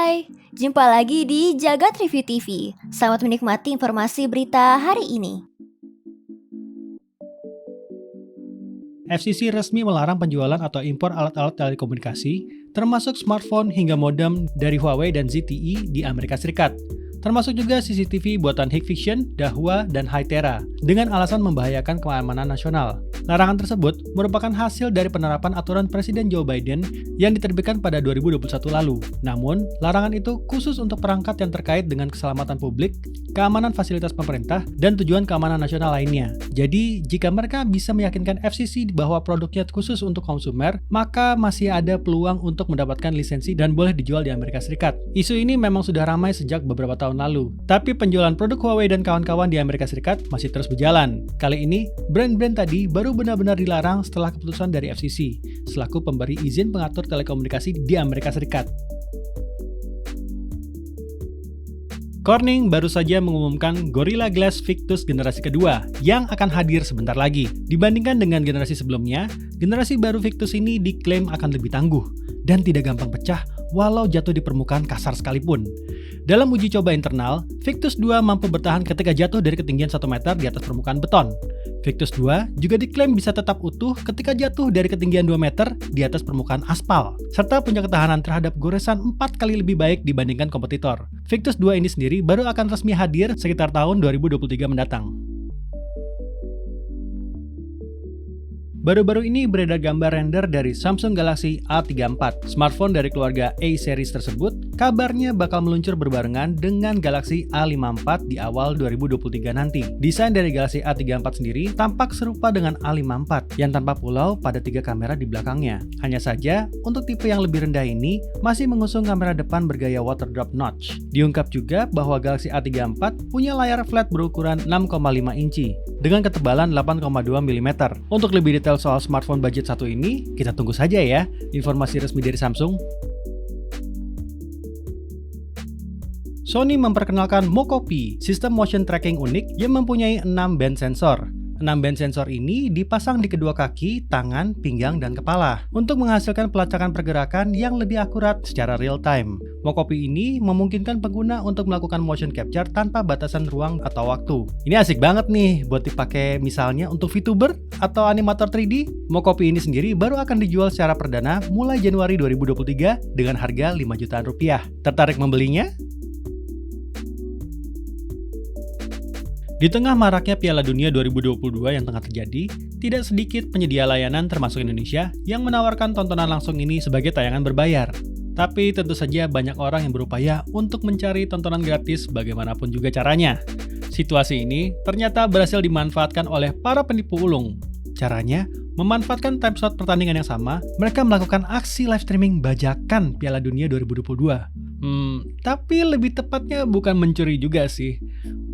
Hai, jumpa lagi di Jagat Review TV. Selamat menikmati informasi berita hari ini. FCC resmi melarang penjualan atau impor alat-alat telekomunikasi, termasuk smartphone hingga modem dari Huawei dan ZTE di Amerika Serikat. Termasuk juga CCTV buatan Hikvision, Dahua, dan Hytera, dengan alasan membahayakan keamanan nasional. Larangan tersebut merupakan hasil dari penerapan aturan Presiden Joe Biden yang diterbitkan pada 2021 lalu. Namun, larangan itu khusus untuk perangkat yang terkait dengan keselamatan publik, keamanan fasilitas pemerintah, dan tujuan keamanan nasional lainnya. Jadi, jika mereka bisa meyakinkan FCC bahwa produknya khusus untuk konsumer, maka masih ada peluang untuk mendapatkan lisensi dan boleh dijual di Amerika Serikat. Isu ini memang sudah ramai sejak beberapa tahun lalu, tapi penjualan produk Huawei dan kawan-kawan di Amerika Serikat masih terus berjalan. Kali ini, brand-brand tadi baru benar-benar dilarang setelah keputusan dari FCC, selaku pemberi izin pengatur telekomunikasi di Amerika Serikat. Corning baru saja mengumumkan Gorilla Glass Victus generasi kedua yang akan hadir sebentar lagi. Dibandingkan dengan generasi sebelumnya, generasi baru Victus ini diklaim akan lebih tangguh dan tidak gampang pecah walau jatuh di permukaan kasar sekalipun. Dalam uji coba internal, Victus 2 mampu bertahan ketika jatuh dari ketinggian 1 meter di atas permukaan beton. Victus 2 juga diklaim bisa tetap utuh ketika jatuh dari ketinggian 2 meter di atas permukaan aspal, serta punya ketahanan terhadap goresan 4 kali lebih baik dibandingkan kompetitor. Victus 2 ini sendiri baru akan resmi hadir sekitar tahun 2023 mendatang. Baru-baru ini beredar gambar render dari Samsung Galaxy A34. Smartphone dari keluarga A series tersebut kabarnya bakal meluncur berbarengan dengan Galaxy A54 di awal 2023 nanti. Desain dari Galaxy A34 sendiri tampak serupa dengan A54 yang tanpa pulau pada 3 kamera di belakangnya. Hanya saja, untuk tipe yang lebih rendah ini masih mengusung kamera depan bergaya water drop notch. Diungkap juga bahwa Galaxy A34 punya layar flat berukuran 6,5 inci dengan ketebalan 8,2 mm. Untuk lebih detail soal smartphone budget satu ini, kita tunggu saja ya informasi resmi dari Samsung. Sony memperkenalkan Mocopi, sistem motion tracking unik yang mempunyai 6 band sensor. 6 band sensor ini dipasang di kedua kaki, tangan, pinggang, dan kepala untuk menghasilkan pelacakan pergerakan yang lebih akurat secara real time. Mocopi ini memungkinkan pengguna untuk melakukan motion capture tanpa batasan ruang atau waktu. Ini asik banget nih buat dipakai misalnya untuk VTuber atau animator 3D. Mocopi ini sendiri baru akan dijual secara perdana mulai Januari 2023 dengan harga 5 jutaan rupiah. Tertarik membelinya? Di tengah maraknya Piala Dunia 2022 yang tengah terjadi, tidak sedikit penyedia layanan termasuk Indonesia yang menawarkan tontonan langsung ini sebagai tayangan berbayar. Tapi tentu saja banyak orang yang berupaya untuk mencari tontonan gratis bagaimanapun juga caranya. Situasi ini ternyata berhasil dimanfaatkan oleh para penipu ulung. Caranya, memanfaatkan time slot pertandingan yang sama, mereka melakukan aksi live streaming bajakan Piala Dunia 2022. Tapi lebih tepatnya bukan mencuri juga sih.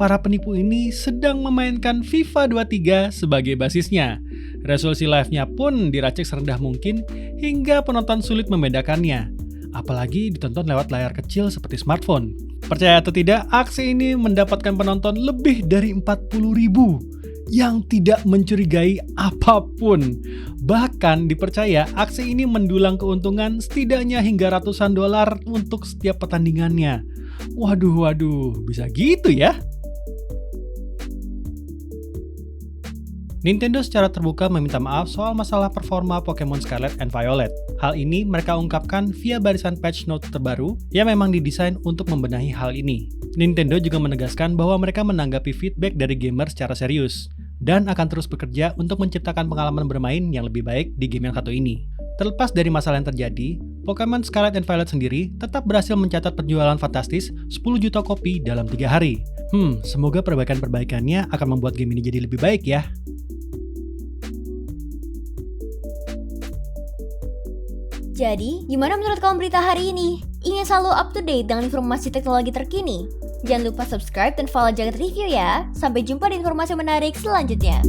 Para penipu ini sedang memainkan FIFA 23 sebagai basisnya. Resolusi live-nya pun diracik serendah mungkin hingga penonton sulit membedakannya. Apalagi ditonton lewat layar kecil seperti smartphone. Percaya atau tidak, aksi ini mendapatkan penonton lebih dari 40.000 yang tidak mencurigai apapun. Bahkan dipercaya aksi ini mendulang keuntungan setidaknya hingga ratusan dolar untuk setiap pertandingannya. Waduh, bisa gitu ya? Nintendo secara terbuka meminta maaf soal masalah performa Pokemon Scarlet and Violet. Hal ini mereka ungkapkan via barisan patch note terbaru yang memang didesain untuk membenahi hal ini. Nintendo juga menegaskan bahwa mereka menanggapi feedback dari gamer secara serius dan akan terus bekerja untuk menciptakan pengalaman bermain yang lebih baik di game yang satu ini. Terlepas dari masalah yang terjadi, Pokemon Scarlet and Violet sendiri tetap berhasil mencatat penjualan fantastis 10 juta kopi dalam 3 hari. Semoga perbaikan-perbaikannya akan membuat game ini jadi lebih baik ya. Jadi, gimana menurut kamu berita hari ini? Ingin selalu up to date dengan informasi teknologi terkini? Jangan lupa subscribe dan follow Jagat Review ya. Sampai jumpa di informasi menarik selanjutnya.